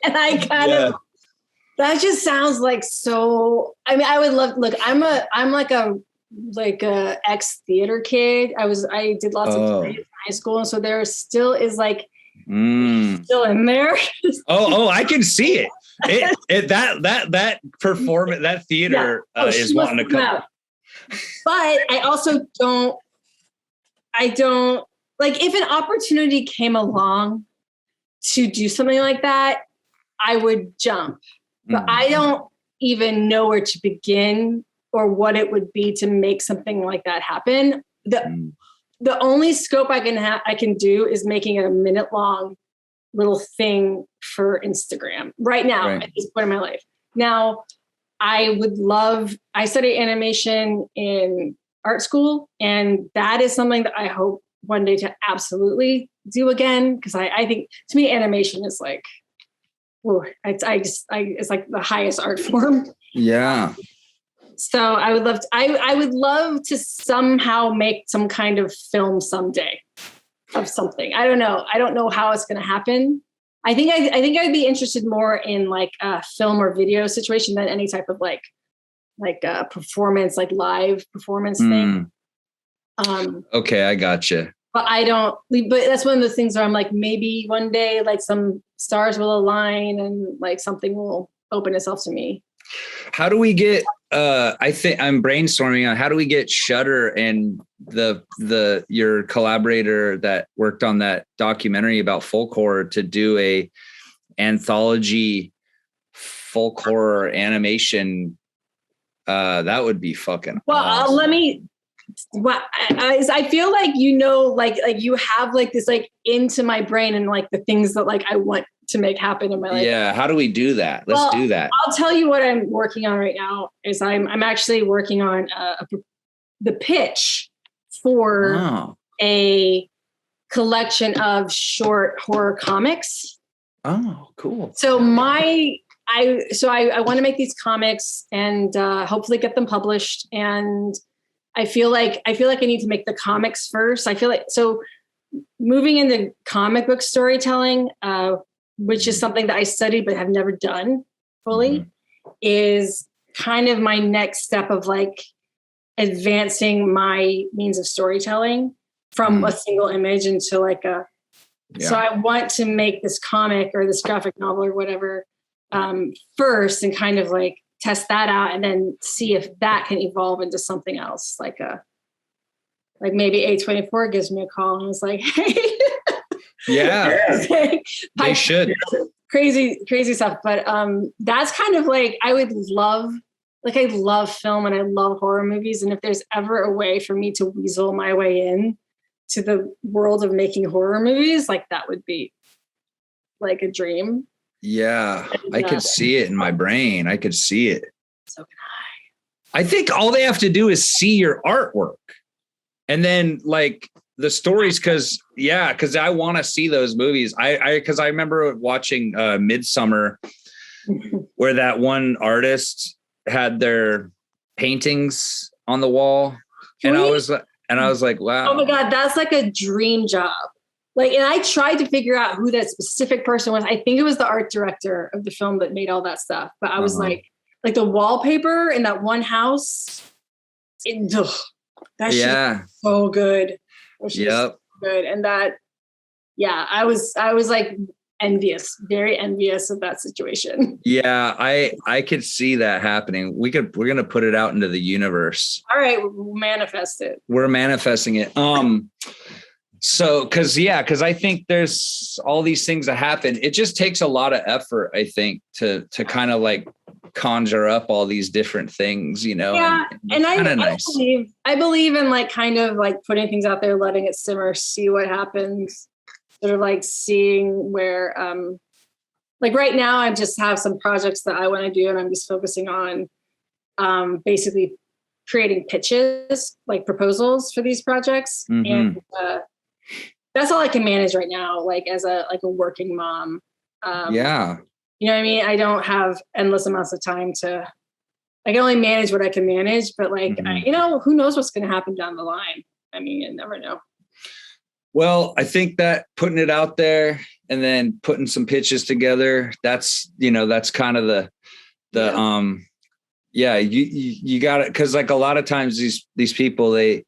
And I kind of, that just sounds like so, I mean, I would love, look, I'm like a ex theater kid. I did lots of plays in high school. And so there still is like, still in there. oh, I can see it. That performance, that theater is wanting to come out. But I also don't like, if an opportunity came along to do something like that, I would jump, but I don't even know where to begin or what it would be to make something like that happen. The only scope I can do is making it a minute long little thing for Instagram right now at this point in my life. Now, I studied animation in art school, and that is something that I hope one day to absolutely do again. Cause I think to me, animation is like, it's like the highest art form. Yeah. So I would love to somehow make some kind of film someday of something. I don't know how it's going to happen. I think I'd be interested more in like a film or video situation than any type of like a performance, like live performance thing. Okay. I gotcha. But that's one of those things where I'm like, maybe one day, like some stars will align and like something will open itself to me. How do we get, I think I'm brainstorming on how do we get Shudder and your collaborator that worked on that documentary about Folklore to do a anthology folk horror animation? That would be fucking awesome. I feel like, like you have like this, like into my brain and like the things that like I want to make happen in my life. Yeah. How do we do that? Let's do that. I'll tell you what I'm working on right now is I'm actually working on the pitch for a collection of short horror comics. Oh, cool. So I want to make these comics and hopefully get them published. And I feel like I need to make the comics first. I feel like, so moving into comic book storytelling, which is something that I studied but have never done fully, is kind of my next step of like advancing my means of storytelling from a single image into like so I want to make this comic or this graphic novel or whatever first and kind of like test that out and then see if that can evolve into something else. Like maybe A24 gives me a call and was like, hey. Yeah. They should. Crazy stuff. But that's kind of like, I love film and I love horror movies. And if there's ever a way for me to weasel my way in to the world of making horror movies, like that would be like a dream. Yeah, I could see it in my brain. I could see it. So can I. I think all they have to do is see your artwork and then like the stories. Cause I want to see those movies. Cause I remember watching Midsummer where that one artist had their paintings on the wall. And I was like, wow. Oh my God. That's like a dream job. Like, and I tried to figure out who that specific person was. I think it was the art director of the film that made all that stuff. But I was like the wallpaper in that one house. That shit was so good. So good. And that, I was like envious, very envious of that situation. Yeah, I could see that happening. We're going to put it out into the universe. All right, we'll manifest it. We're manifesting it. So, cause I think there's all these things that happen. It just takes a lot of effort, I think, to kind of like conjure up all these different things, Yeah. And I believe in like kind of like putting things out there, letting it simmer, see what happens. Sort of like seeing where, like right now I just have some projects that I want to do and I'm just focusing on basically creating pitches, like proposals for these projects. And that's all I can manage right now, like as a working mom. You know what I mean? I don't have endless amounts of time I can only manage what I can manage, but like, who knows what's going to happen down the line? I mean, you never know. Well, I think that putting it out there and then putting some pitches together, that's kind of you got it. Cause like a lot of times these people, they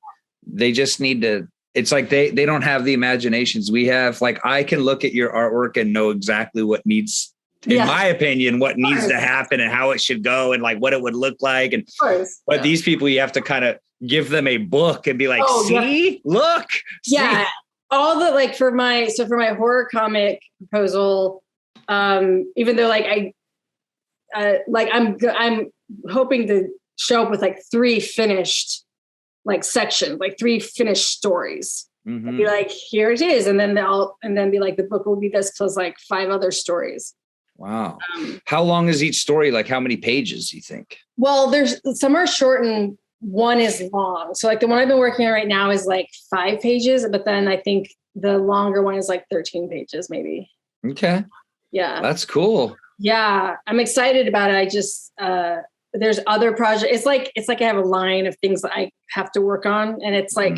just need to, it's like they don't have the imaginations we have. Like I can look at your artwork and know exactly what needs, in my opinion, what needs to happen and how it should go and like what it would look like. And but these people, you have to kind of give them a book and be like, look. Yeah. See? All the like for my horror comic proposal, even though like I'm hoping to show up with like 3 finished like sections, like 3 finished stories. Mm-hmm. And be like, here it is. And then be like, the book will be this plus like 5 other stories. Wow. How long is each story? Like how many pages do you think? Well, there's some are short and one is long. So like the one I've been working on right now is like 5 pages, but then I think the longer one is like 13 pages maybe. Okay. Yeah. That's cool. Yeah. I'm excited about it. I just, there's other projects. It's like I have a line of things that I have to work on, and it's like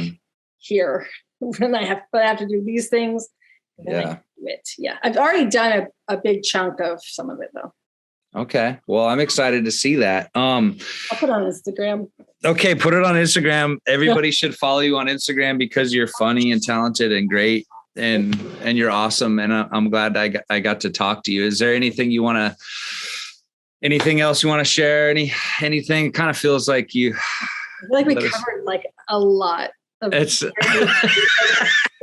here when I have to do these things. Yeah. Yeah. I've already done a big chunk of some of it though. Okay. Well, I'm excited to see that. I'll put it on Instagram. Okay. Put it on Instagram. Everybody should follow you on Instagram because you're funny and talented and great and you're awesome. And I'm glad I got to talk to you. Is there anything else you want to share? Anything? It kind of feels like I feel like we covered like a lot of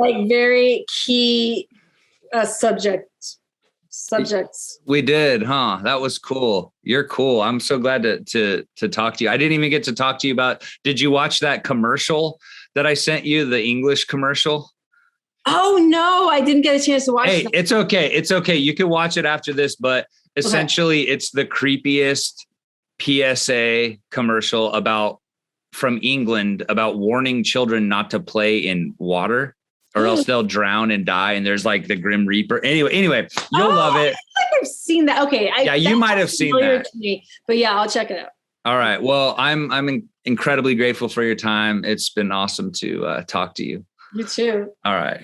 very key subjects. We did, huh? That was cool. You're cool. I'm so glad to talk to you. I didn't even get to talk to you about, did you watch that commercial that I sent you, the English commercial? Oh no, I didn't get a chance to watch it. It's okay. It's okay. You can watch it after this, but essentially it's the creepiest PSA commercial from England about warning children not to play in water or else they'll drown and die. And there's like the Grim Reaper. Anyway, you'll love it. I think I've seen that. Okay. You might have seen that. To me, but yeah, I'll check it out. All right. Well, I'm incredibly grateful for your time. It's been awesome to talk to you. You too. All right.